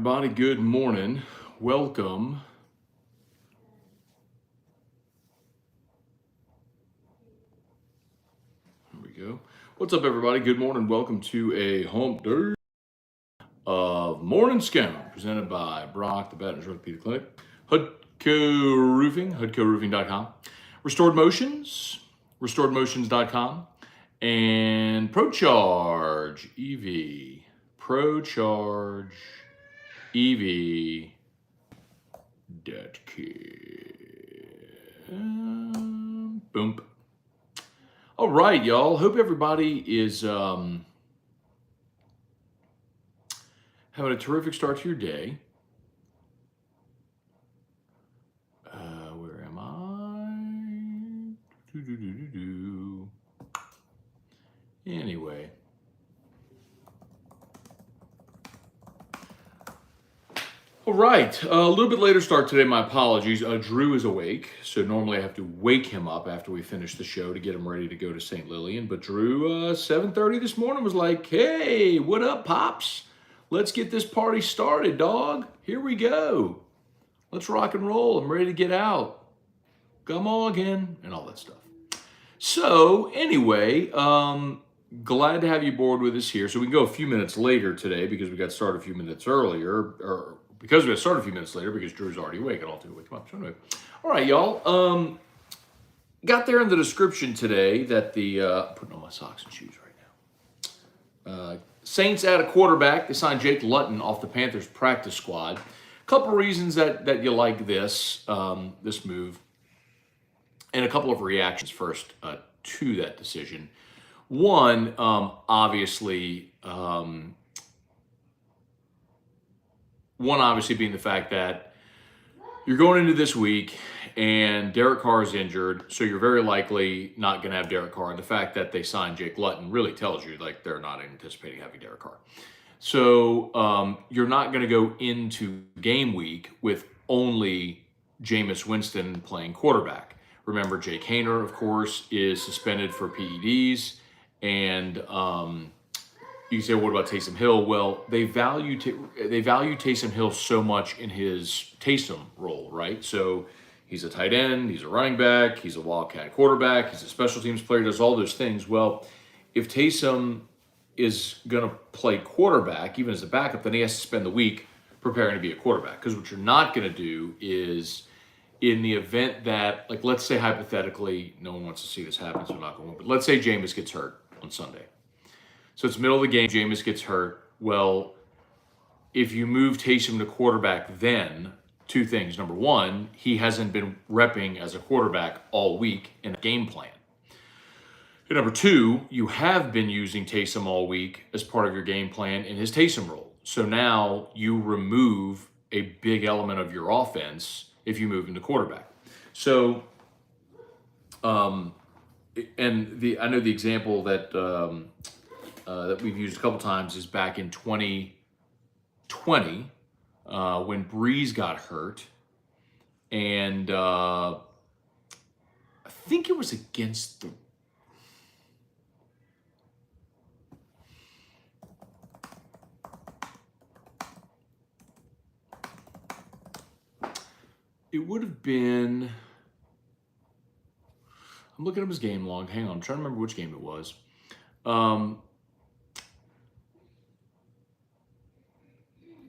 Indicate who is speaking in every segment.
Speaker 1: everybody? Good morning. Welcome. Here we go. What's up, everybody? Good morning. Welcome to a hump day of Morning Scone, presented by Brock, the Baton Orthopedic Clinic, Hudco Roofing, HudcoRoofing.com, Restored Motions, RestoredMotions.com, and ProCharge EV, ProCharge EV. Boom. All right, y'all. Hope everybody is having a terrific start to your day. Where am I? Anyway. All right, a little bit later start today. My apologies. Drew is awake, so normally I have to wake him up after we finish the show to get him ready to go to St. Lillian. But Drew, 7:30 this morning, was like, "Hey, what up, Pops? Let's get this party started, dog. Here we go. Let's rock and roll. I'm ready to get out. Come on again," and all that stuff. So anyway, glad to have you aboard with us here. So we can go a few minutes later today because we got started a few minutes earlier, because we got started a few minutes later because Drew's already awake and I'll do wake him up. So anyway, all right, y'all. Got there in the description today that putting on my socks and shoes right now. Saints add a quarterback. They signed Jake Luton off the Panthers practice squad. A couple reasons that you like this move, and a couple of reactions first to that decision. One, obviously being the fact that you're going into this week and Derek Carr is injured, so you're very likely not going to have Derek Carr. And the fact that they signed Jake Luton really tells you like they're not anticipating having Derek Carr. So you're not going to go into game week with only Jameis Winston playing quarterback. Remember, Jake Haener, of course, is suspended for PEDs, and you say, what about Taysom Hill? Well, they value Taysom Hill so much in his Taysom role, right? So he's a tight end, he's a running back, he's a wildcat quarterback, he's a special teams player, does all those things. Well, if Taysom is going to play quarterback, even as a backup, then he has to spend the week preparing to be a quarterback. Because what you're not going to do is, in the event that, like, let's say hypothetically, no one wants to see this happen, so I'm not going to, but let's say Jameis gets hurt on Sunday. So it's middle of the game, Jameis gets hurt. Well, if you move Taysom to quarterback, then two things. Number one, he hasn't been repping as a quarterback all week in a game plan. And number two, you have been using Taysom all week as part of your game plan in his Taysom role. So now you remove a big element of your offense if you move into quarterback. So, I know the example that we've used a couple times is back in 2020 when Breeze got hurt, and I think it was against the. It would have been. I'm looking up his game log. Hang on, I'm trying to remember which game it was.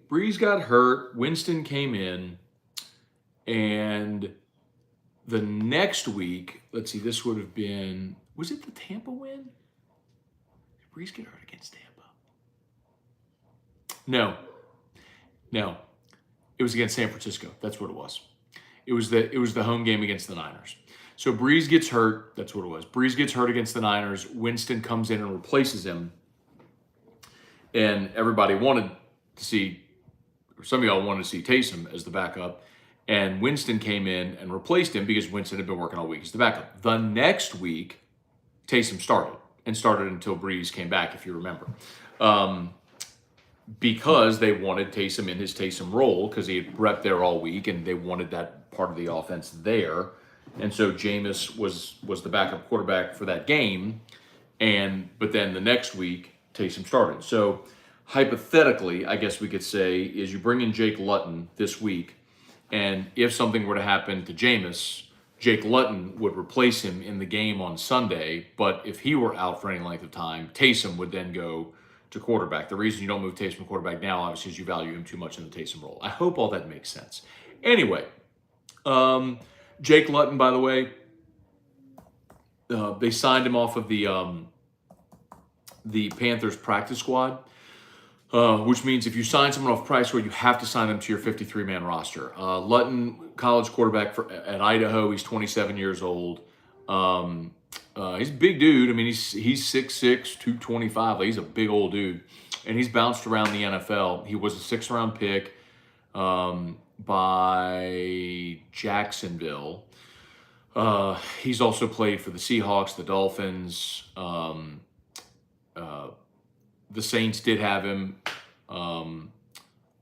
Speaker 1: Breeze got hurt. Winston came in, and the next week, let's see, this would have been. Was it the Tampa win? Did Breeze get hurt against Tampa? No. It was against San Francisco. That's what it was. It was the home game against the Niners. So Breeze gets hurt. That's what it was. Breeze gets hurt against the Niners. Winston comes in and replaces him. And everybody wanted to see, or some of y'all wanted to see Taysom as the backup. And Winston came in and replaced him because Winston had been working all week as the backup. The next week, Taysom started until Breeze came back, if you remember. Because they wanted Taysom in his Taysom role because he had repped there all week and they wanted that part of the offense there. And so Jameis was the backup quarterback for that game. But then the next week, Taysom started. So hypothetically, I guess we could say, is you bring in Jake Luton this week, and if something were to happen to Jameis, Jake Luton would replace him in the game on Sunday. But if he were out for any length of time, Taysom would then go to quarterback. The reason you don't move Taysom to quarterback now, obviously, is you value him too much in the Taysom role. I hope all that makes sense. Anyway, Jake Luton, by the way, they signed him off of the Panthers practice squad. Which means if you sign someone off price squad, you have to sign them to your 53-man roster. Luton, college quarterback at Idaho. He's 27 years old. He's a big dude. I mean, he's 6'6", 225. Like, he's a big old dude. And he's bounced around the NFL. He was a 6th-round pick by Jacksonville. He's also played for the Seahawks, the Dolphins. The Saints did have him on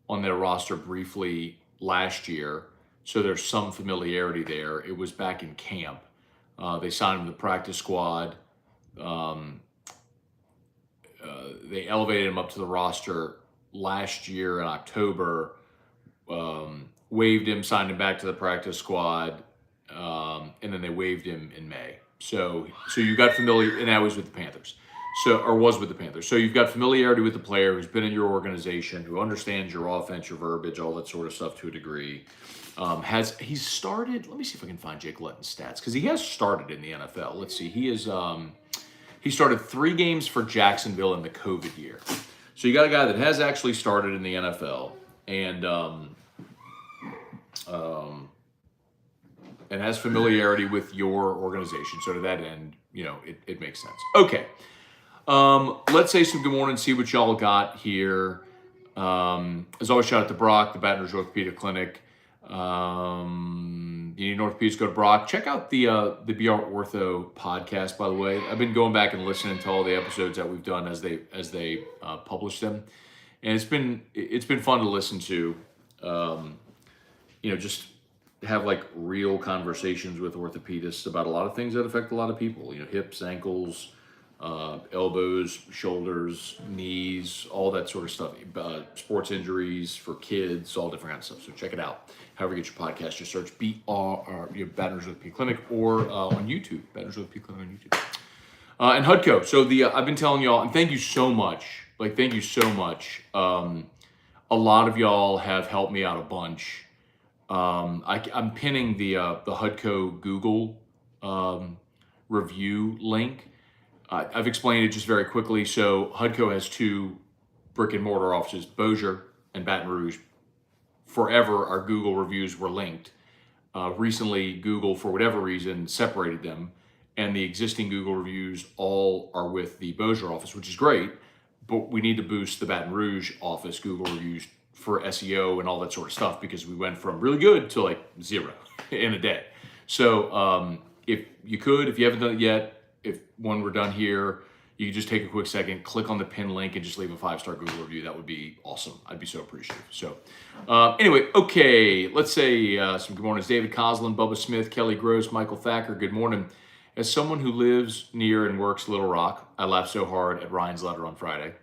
Speaker 1: their roster briefly last year, so there's some familiarity there. It was back in camp. They signed him to the practice squad. They elevated him up to the roster last year in October, waived him, signed him back to the practice squad, and then they waived him in May. So you got familiar, and that was with the Panthers. Was with the Panthers. So you've got familiarity with the player who's been in your organization, who understands your offense, your verbiage, all that sort of stuff to a degree. He's started? Let me see if I can find Jake Luton's stats, because he has started in the NFL. Let's see. He started 3 games for Jacksonville in the COVID year. So you got a guy that has actually started in the NFL and has familiarity with your organization. So to that end, it makes sense. Okay. Let's say some good morning, see what y'all got here. As always, shout out to Brock, the Baton Rouge Orthopedic Clinic. You need an orthopedist, go to Brock. Check out the BR Ortho podcast, by the way. I've been going back and listening to all the episodes that we've done as they publish them. And it's been fun to listen to, just have like real conversations with orthopedists about a lot of things that affect a lot of people, hips, ankles, elbows, shoulders, knees, all that sort of stuff. Sports injuries for kids, all different kinds of stuff. So check it out. However you get your podcast, just search Baton Rouge Orthopedic Clinic or on YouTube, Baton Rouge Orthopedic Clinic on YouTube. And HUDCO. So I've been telling y'all, and thank you so much. Thank you so much. A lot of y'all have helped me out a bunch. I'm pinning the HUDCO Google review link. I've explained it just very quickly. So HUDCO has 2 brick and mortar offices, Bossier and Baton Rouge. Forever, our Google reviews were linked. Recently, Google, for whatever reason, separated them, and the existing Google reviews all are with the Bossier office, which is great, but we need to boost the Baton Rouge office Google reviews for SEO and all that sort of stuff, because we went from really good to like 0 in a day. So if you haven't done it yet, when we're done here, you can just take a quick second, click on the pin link, and just leave a 5-star Google review. That would be awesome. I'd be so appreciative. So anyway, okay, let's say some good mornings. David Coslin, Bubba Smith, Kelly Gross, Michael Thacker, good morning. As someone who lives near and works Little Rock, I laughed so hard at Ryan's letter on Friday.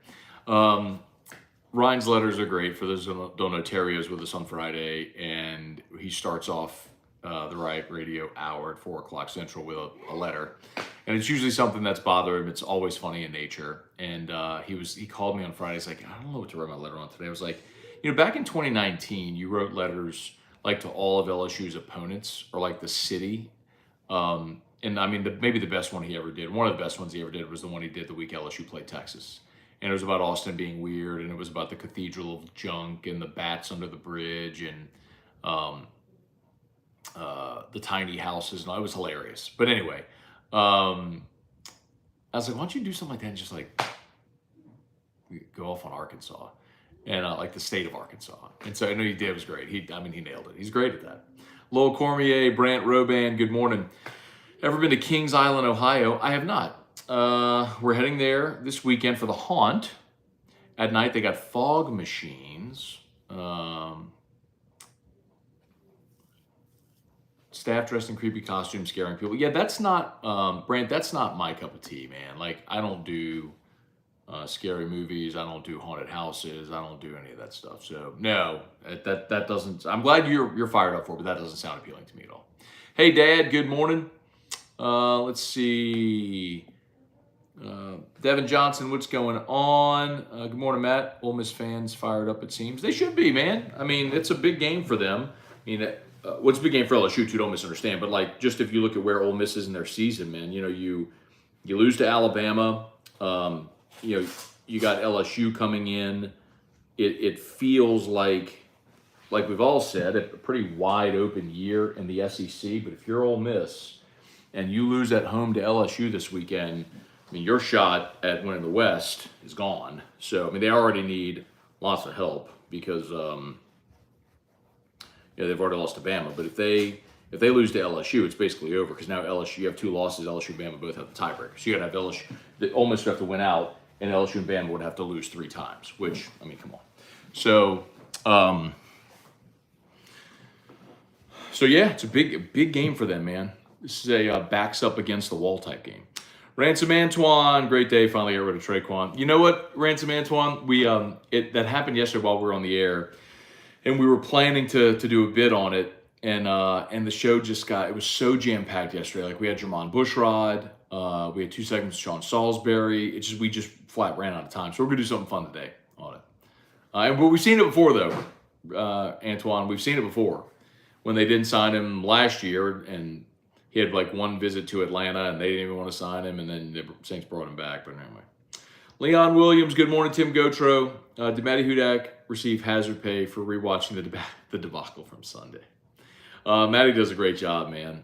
Speaker 1: Ryan's letters are great. For those who don't know, Terrio's with us on Friday, and he starts off the Riot Radio hour at 4 o'clock Central with a letter. And it's usually something that's bothering him. It's always funny in nature. And he called me on Friday. He's like, I don't know what to write my letter on today. I was like, back in 2019, you wrote letters like to all of LSU's opponents, or like the city. And I mean, maybe the best one he ever did, one of the best ones he ever did, was the one he did the week LSU played Texas. And it was about Austin being weird, and it was about the Cathedral of Junk and the bats under the bridge and the tiny houses. And it was hilarious. But anyway, I was like, why don't you do something like that and just like go off on Arkansas and like the state of Arkansas. And so I know he did. It was great. He nailed it. He's great at that. Lowell Cormier, Brant Roban, good morning. Ever been to Kings Island, Ohio? I have not. We're heading there this weekend for the Haunt. At night, they got fog machines. Staff dressed in creepy costumes, scaring people. Yeah, that's not, Brant, that's not my cup of tea, man. Like, I don't do scary movies. I don't do haunted houses. I don't do any of that stuff. So no, that doesn't. I'm glad you're fired up for it, but that doesn't sound appealing to me at all. Hey, Dad. Good morning. Let's see. Devin Johnson, what's going on? Good morning, Matt. Ole Miss fans fired up, it seems. They should be, man. I mean, it's a big game for them. I mean, what's a big game for LSU, too, don't misunderstand. But, like, just if you look at where Ole Miss is in their season, man, you know, you lose to Alabama. You know, you got LSU coming in. It feels like we've all said, a pretty wide open year in the SEC. But if you're Ole Miss and you lose at home to LSU this weekend, I mean, your shot at winning the West is gone. So, I mean, they already need lots of help because, they've already lost to Bama. But if they lose to LSU, it's basically over because now LSU, you have two losses. LSU and Bama both have the tiebreaker. So you got to have LSU. The Ole Miss would have to win out, and LSU and Bama would have to lose 3 times. Which, I mean, come on. So, yeah, it's a big game for them, man. This is a backs up against the wall type game. Ransom Antoine, great day. Finally got rid of Traquan. You know what, Ransom Antoine? That happened yesterday while we were on the air, and we were planning to do a bit on it, and the show it was so jam packed yesterday. Like we had Jermon Bushrod, we had 2 segments with Sean Salisbury. We just flat ran out of time. So we're gonna do something fun today on it. But we've seen it before though, Antoine. We've seen it before when they didn't sign him last year and. He had like 1 visit to Atlanta, and they didn't even want to sign him, and then the Saints brought him back. But anyway. Leon Williams, good morning. Tim Gotro. Did Matty Hudak receive hazard pay for rewatching the debacle from Sunday? Matty does a great job, man.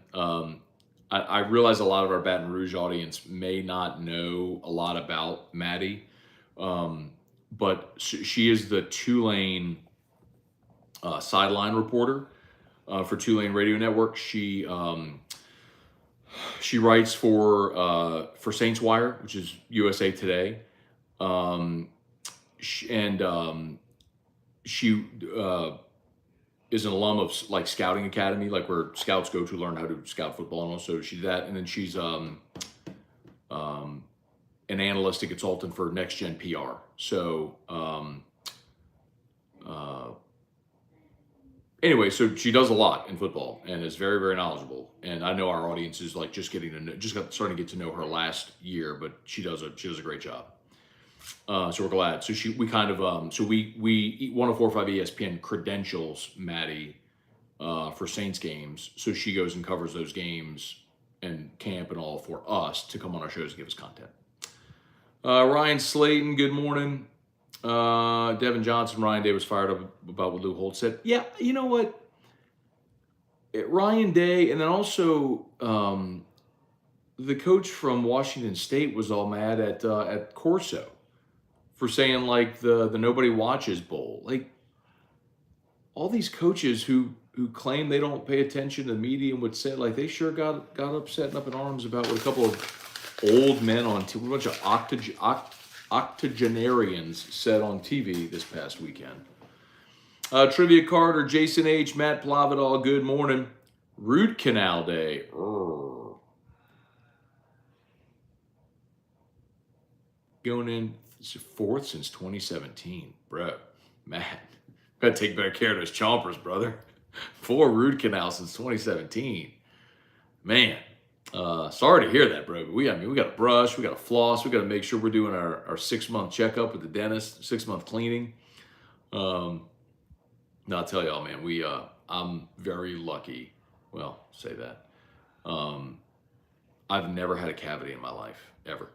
Speaker 1: I realize a lot of our Baton Rouge audience may not know a lot about Matty, but she is the Tulane sideline reporter for Tulane Radio Network. She writes for Saints Wire, which is USA Today, she is an alum of like Scouting Academy, like where scouts go to learn how to scout football, and also she's that, and then she's an analytic consultant for Next Gen PR. So anyway, so she does a lot in football and is very, very knowledgeable. And I know our audience is like starting to get to know her last year, but she does a great job. So we're glad. So we 104.5 ESPN credentials Maddie for Saints games. So she goes and covers those games and camp and all for us to come on our shows and give us content. Ryan Slayton, good morning. Devin Johnson, Ryan Day was fired up about what Lou Holt said. Yeah, you know what? Ryan Day, and then also the coach from Washington State was all mad at Corso for saying like the Nobody Watches Bowl. Like all these coaches who claim they don't pay attention to the media and would say like they sure got upset and up in arms about what a couple of old men on a bunch of octogenarians said on TV this past weekend. Trivia Carter, Jason H, Matt Plavidal, good morning. Root Canal Day. Going in 4th since 2017. Bro, Matt, gotta take better care of those chompers, brother. 4 root canals since 2017. Man. Sorry to hear that, bro. But we got to brush, we got to floss, we got to make sure we're doing our 6-month checkup with the dentist, 6-month cleaning. No, I'll tell y'all, man, I'm very lucky. Well, say that. I've never had a cavity in my life, ever.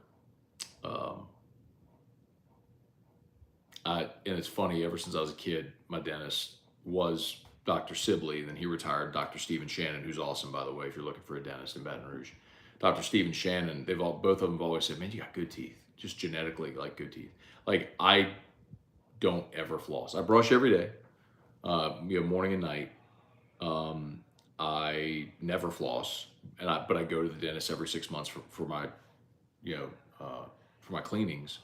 Speaker 1: And it's funny, ever since I was a kid, my dentist was Dr. Sibley, then he retired. Dr. Stephen Shannon, who's awesome, by the way, if you're looking for a dentist in Baton Rouge. Dr. Stephen Shannon, both of them have always said, man, you got good teeth. Just genetically, like, good teeth. Like, I don't ever floss. I brush every day, morning and night. I never floss, but I go to the dentist every 6 months for my cleanings.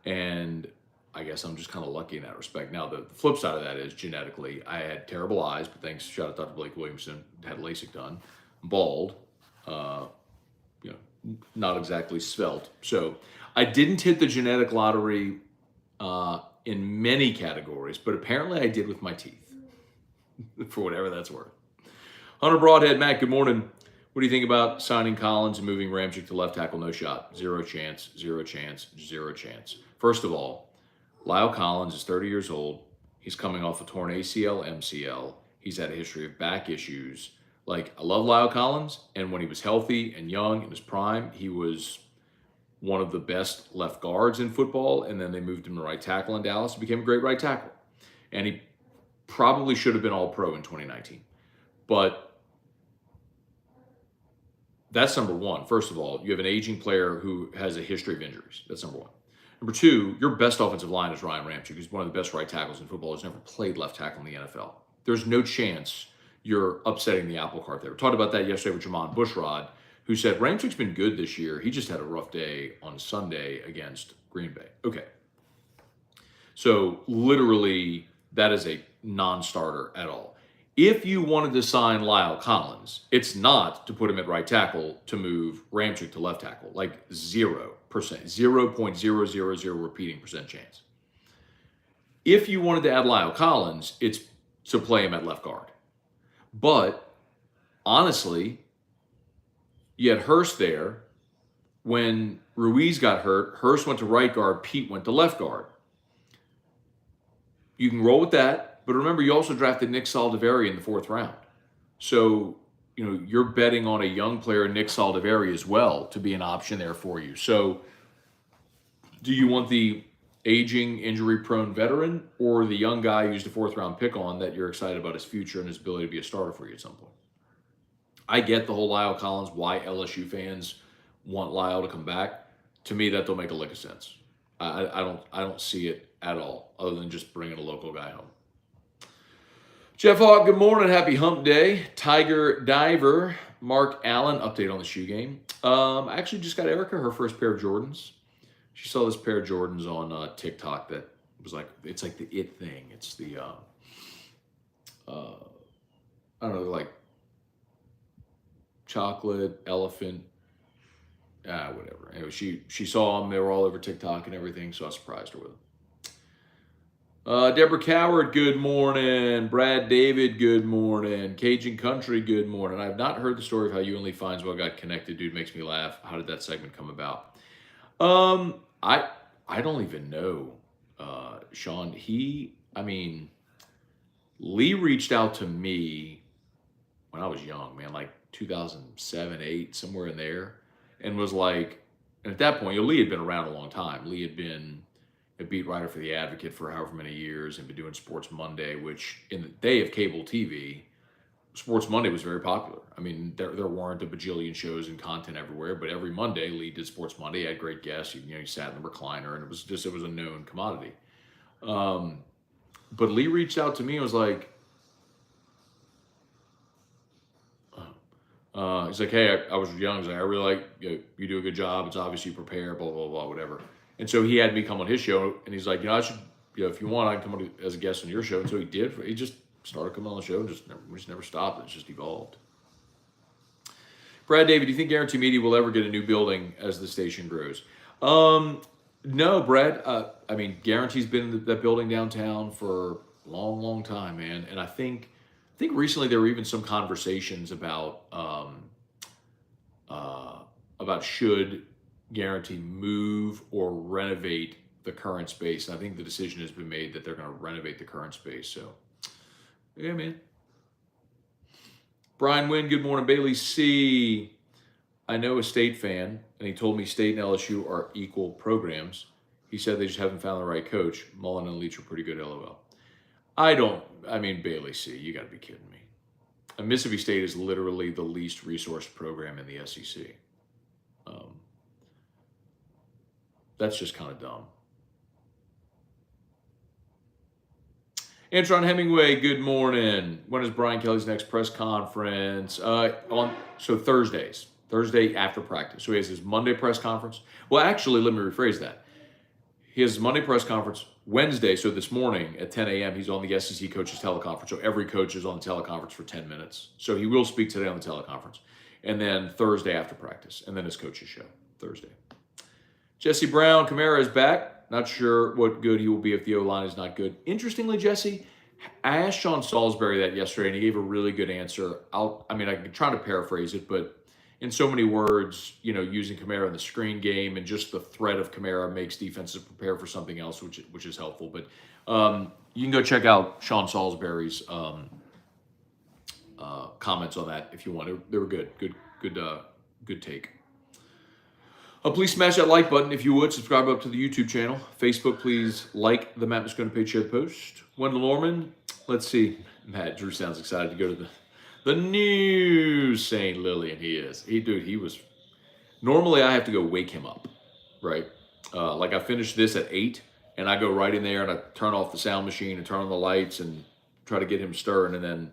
Speaker 1: And I guess I'm just kind of lucky in that respect. Now, the flip side of that is genetically, I had terrible eyes, but shout out to Dr. Blake Williamson, had LASIK done, bald, not exactly svelte. So I didn't hit the genetic lottery in many categories, but apparently I did with my teeth, for whatever that's worth. Hunter Broadhead, Matt, good morning. What do you think about signing Collins and moving Ramczyk to left tackle? No shot. Zero chance, zero chance, zero chance. First of all, Lyle Collins is 30 years old. He's coming off a torn ACL, MCL. He's had a history of back issues. Like, I love Lyle Collins, and when he was healthy and young in his prime, he was one of the best left guards in football, and then they moved him to right tackle in Dallas. He became a great right tackle. And he probably should have been all-pro in 2019. But that's number one. First of all, you have an aging player who has a history of injuries. That's number one. Number two, your best offensive line is Ryan Ramczyk, who's one of the best right tackles in football. He's never played left tackle in the NFL. There's no chance you're upsetting the apple cart there. We talked about that yesterday with Jamon Bushrod, who said Ramczyk's been good this year. He just had a rough day on Sunday against Green Bay. Okay. So literally, that is a non-starter at all. If you wanted to sign Lyle Collins, it's not to put him at right tackle to move Ramczyk to left tackle. Like 0%, 0.000 repeating percent chance. If you wanted to add Lyle Collins, it's to play him at left guard. But honestly, you had Hurst there. When Ruiz got hurt, Hurst went to right guard, Pete went to left guard. You can roll with that, but remember, you also drafted Nick Saldiveri in the 4th round. So, you're betting on a young player, Nick Saldiveri, as well, to be an option there for you. So, do you want the aging, injury-prone veteran, or the young guy who's the 4th-round pick on that you're excited about his future and his ability to be a starter for you at some point? I get the whole Lyle Collins, why LSU fans want Lyle to come back. To me, that don't make a lick of sense. I don't see it at all, other than just bringing a local guy home. Jeff Hawk, good morning. Happy hump day. Tiger Diver, Mark Allen, update on the shoe game. I actually just got Erica her first pair of Jordans. She saw this pair of Jordans on TikTok that was like, it's like the it thing. It's the, I don't know, like chocolate, elephant, whatever. Anyway, she saw them. They were all over TikTok and everything, so I surprised her with them. Deborah Coward, good morning. Brad David, good morning. Cajun Country, good morning. I have not heard the story of how you and Lee Fineswell got connected. Dude, makes me laugh. How did that segment come about? I don't even know, Sean. Lee reached out to me when I was young, man, like 2007, 8, somewhere in there, and was like, and at that point, Lee had been around a long time. Lee had been a beat writer for The Advocate for however many years and been doing Sports Monday, which in the day of cable TV, Sports Monday was very popular. I mean, there weren't a bajillion shows and content everywhere, but every Monday, Lee did Sports Monday. He had great guests. He sat in the recliner, and it was a known commodity. But Lee reached out to me and was like, he's like, hey, I was young. He's like, I really like you do a good job. It's obvious you prepare, blah, blah, blah, whatever. And so he had me come on his show, and he's like, I should, if you want, I can come on as a guest on your show. And so he did. He just started coming on the show, and we just never stopped. It's just evolved. Brad David, do you think Guarantee Media will ever get a new building as the station grows? No, Brad. Guarantee's been in that building downtown for a long, long time, man. And I think recently there were even some conversations about should Guarantee move or renovate the current space. And I think the decision has been made that they're going to renovate the current space. So, yeah, man. Brian Wynn, good morning. Bailey C. I know a State fan, and he told me State and LSU are equal programs. He said they just haven't found the right coach. Mullen and Leach are pretty good, LOL. Bailey C., you got to be kidding me. And Mississippi State is literally the least resourced program in the SEC. That's just kind of dumb. Antron Hemingway, good morning. When is Brian Kelly's next press conference? Thursday after practice. So he has his Monday press conference. Well, actually, let me rephrase that. He has his Monday press conference Wednesday, so this morning at 10 a.m., he's on the SEC coaches teleconference. So every coach is on the teleconference for 10 minutes. So he will speak today on the teleconference. and then Thursday after practice, and then his coach's show Thursday. Jesse Brown, Kamara is back. Not sure what good he will be if the O-line is not good. Interestingly, Jesse, I asked Sean Salisbury that yesterday, and he gave a really good answer. I'm trying to paraphrase it, but in so many words, using Kamara in the screen game and just the threat of Kamara makes defenses prepare for something else, which is helpful. But you can go check out Sean Salisbury's comments on that if you want. They were good take. Please smash that like button if you would. Subscribe up to the YouTube channel. Facebook, please like the Matt Scone page, share the post. Wendell Norman, let's see. Matt Drew sounds excited to go to the new St. Lillian. He is. He was. Normally I have to go wake him up, right? Like I finished this at 8, and I go right in there and I turn off the sound machine and turn on the lights and try to get him stirring, and then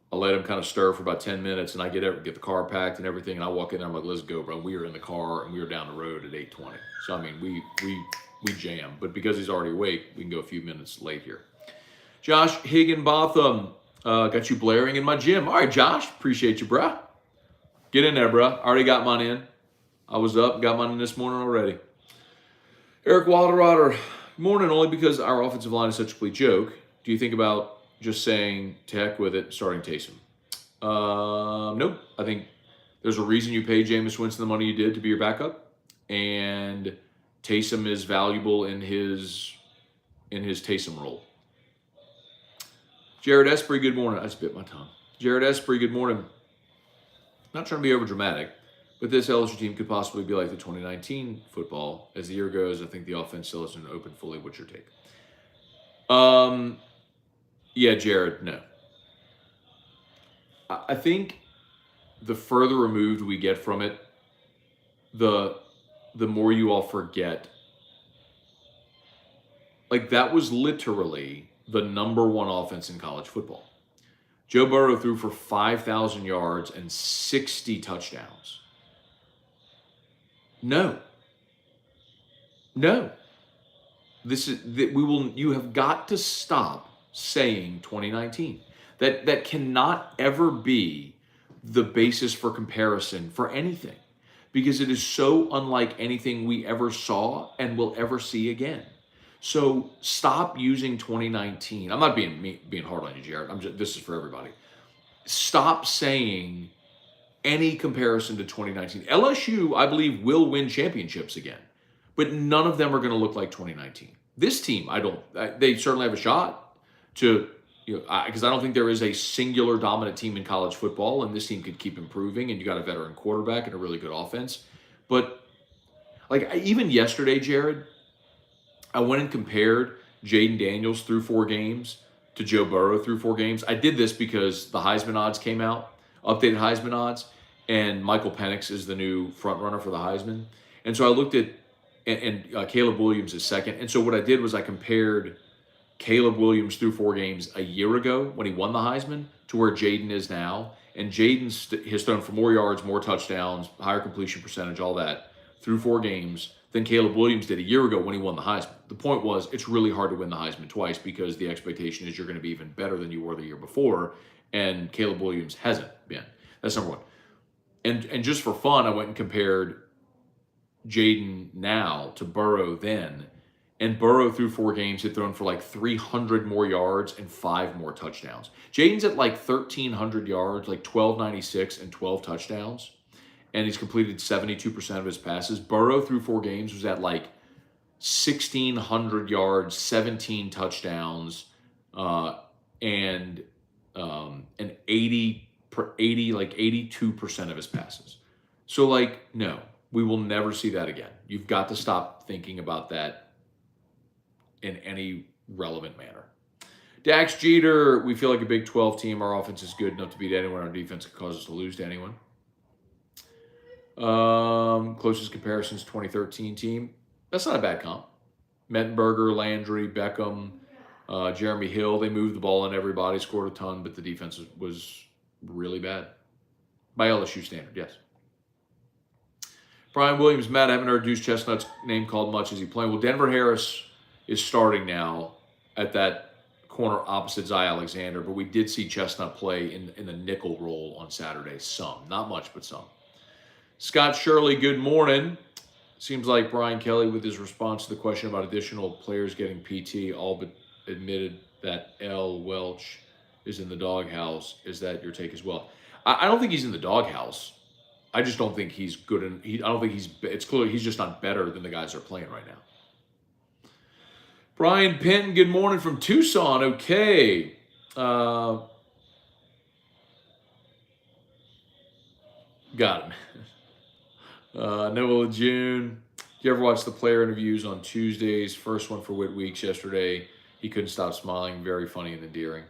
Speaker 1: I'll let him kind of stir for about 10 minutes, and I get the car packed and everything, and I walk in there, I'm like, let's go, bro. We are in the car, and we were down the road at 8:20. So, I mean, we jam. But because he's already awake, we can go a few minutes late here. Josh Higginbotham, got you blaring in my gym. All right, Josh, appreciate you, bro. Get in there, bro. Already got mine in. I was up, got mine in this morning already. Eric Wilderotter, morning, only because our offensive line is such a complete joke. Do you think about just saying, to heck with it, starting Taysom? Nope. I think there's a reason you paid Jameis Winston the money you did to be your backup, and Taysom is valuable in his Taysom role. Jared Espry, good morning. I just bit my tongue. Jared Espry, good morning. Not trying to be over dramatic, but this LSU team could possibly be like the 2019 football. As the year goes, I think the offense still isn't open fully. What's your take? Yeah, Jared, no. I think the further removed we get from it, the more you all forget. Like, that was literally the number one offense in college football. Joe Burrow threw for 5,000 yards and 60 touchdowns. No. You have got to stop saying 2019. That cannot ever be the basis for comparison for anything, because it is so unlike anything we ever saw and will ever see again. So stop using 2019. I'm not being hard on you, Jared. This is for everybody. Stop saying any comparison to 2019. LSU, I believe, will win championships again, but none of them are going to look like 2019. This team, they certainly have a shot to, because I don't think there is a singular dominant team in college football, and this team could keep improving, and you got a veteran quarterback and a really good offense. But even yesterday, Jared, I went and compared Jaden Daniels through 4 games to Joe Burrow through 4 games. I did this because the Heisman odds came out, updated Heisman odds, and Michael Penix is the new front runner for the Heisman. And so I looked at, and Caleb Williams is second. And so what I did was I compared Caleb Williams through 4 games a year ago when he won the Heisman to where Jaden is now. And Jaden has thrown for more yards, more touchdowns, higher completion percentage, all that, through 4 games than Caleb Williams did a year ago when he won the Heisman. The point was, it's really hard to win the Heisman twice because the expectation is you're going to be even better than you were the year before, and Caleb Williams hasn't been. That's number one. And just for fun, I went and compared Jaden now to Burrow then, and Burrow through 4 games had thrown for like 300 more yards and 5 more touchdowns. Jaden's at like 1,300 yards, like 1,296 and 12 touchdowns, and he's completed 72% of his passes. Burrow through 4 games was at like 1,600 yards, 17 touchdowns, and 82% of his passes. So no, we will never see that again. You've got to stop thinking about that in any relevant manner. Dax Jeter, we feel like a Big 12 team. Our offense is good enough to beat anyone. Our defense could cause us to lose to anyone. Closest comparisons, 2013 team. That's not a bad comp. Mettenberger, Landry, Beckham, Jeremy Hill. They moved the ball on everybody, scored a ton, but the defense was really bad. By LSU standard, yes. Brian Williams, Matt, I haven't heard Deuce Chestnut's name called much. Is he playing? Well, Denver Harris is starting now at that corner opposite Zy Alexander, but we did see Chestnut play in the nickel role on Saturday. Some, not much, but some. Scott Shirley, good morning. Seems like Brian Kelly, with his response to the question about additional players getting PT, all but admitted that L. Welch is in the doghouse. Is that your take as well? I don't think he's in the doghouse. I just don't think he's good. I don't think it's clear he's just not better than the guys that are playing right now. Brian Penn, good morning from Tucson. Okay. Got him. Noah June. Did you ever watch the player interviews on Tuesdays? First one for Whit Weeks yesterday. He couldn't stop smiling. Very funny and endearing.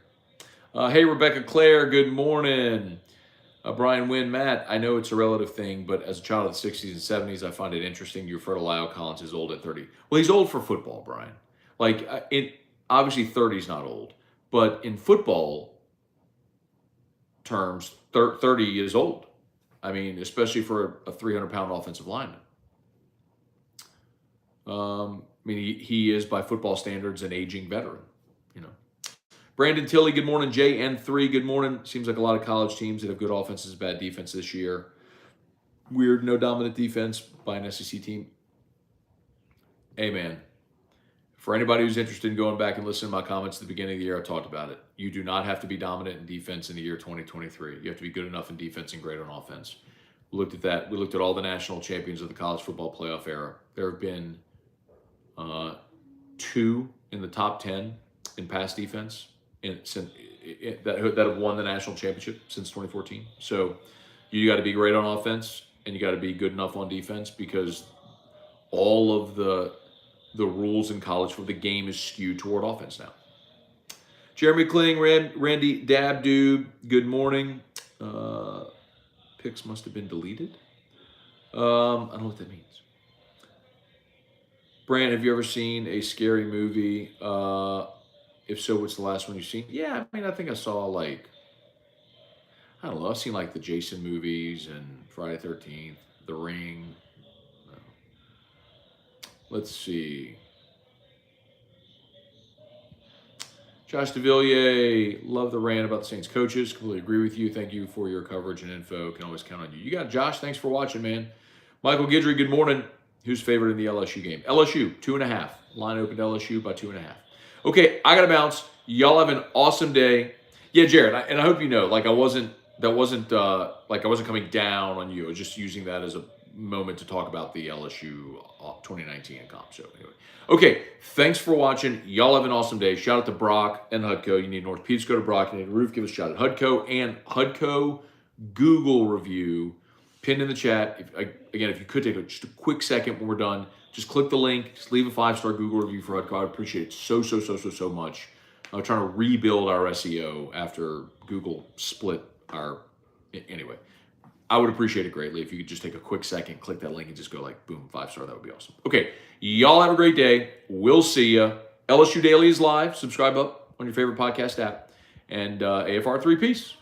Speaker 1: Hey, Rebecca Claire, good morning. Brian Wynn, Matt, I know it's a relative thing, but as a child of the 60s and 70s, I find it interesting you refer to Lyle Collins as old at 30. Well, he's old for football, Brian. Like, obviously 30 is not old, but in football terms, 30 is old. I mean, especially for a 300-pound offensive lineman. I mean, he is, by football standards, an aging veteran, you know. Brandon Tilley, good morning. JN3, good morning. Seems like a lot of college teams that have good offenses, bad defense this year. Weird, no dominant defense by an SEC team. Hey, man. For anybody who's interested in going back and listening to my comments at the beginning of the year, I talked about it. You do not have to be dominant in defense in the year 2023. You have to be good enough in defense and great on offense. We looked at that. We looked at all the national champions of the college football playoff era. There have been 2 in the top 10 in pass defense that have won the national championship since 2014. So you got to be great on offense and you got to be good enough on defense, because all of the rules in college for the game is skewed toward offense now. Jeremy Kling, Randy Dabdoob, good morning. Picks must have been deleted. I don't know what that means. Brant, have you ever seen a scary movie? If so, what's the last one you've seen? Yeah, I mean, I think I saw, I don't know, I've seen the Jason movies and Friday the 13th, The Ring. Let's see. Josh DeVilliers, love the rant about the Saints coaches. Completely agree with you. Thank you for your coverage and info. Can always count on you. You got it, Josh. Thanks for watching, man. Michael Guidry, good morning. Who's favored in the LSU game? LSU, 2.5. Line opened LSU by 2.5. Okay, I got to bounce. Y'all have an awesome day. Yeah, Jared, and I hope you know, I wasn't coming down on you. I was just using that as a moment to talk about the LSU 2019 comp. So anyway, okay, thanks for watching. Y'all have an awesome day. Shout out to Brock and Hudco. You need an orthopedics, go to Brock. You need a roof, give us a shout at Hudco. And Hudco Google review pinned in the chat. If you could take just a quick second when we're done, just click the link, just leave a 5-star Google review for Hudco. I appreciate it so much. I'm trying to rebuild our SEO after Google split our, anyway. I would appreciate it greatly if you could just take a quick second, click that link, and just go boom, 5-star. That would be awesome. Okay, y'all have a great day. We'll see ya. LSU Daily is live. Subscribe up on your favorite podcast app. And AFR3, peace.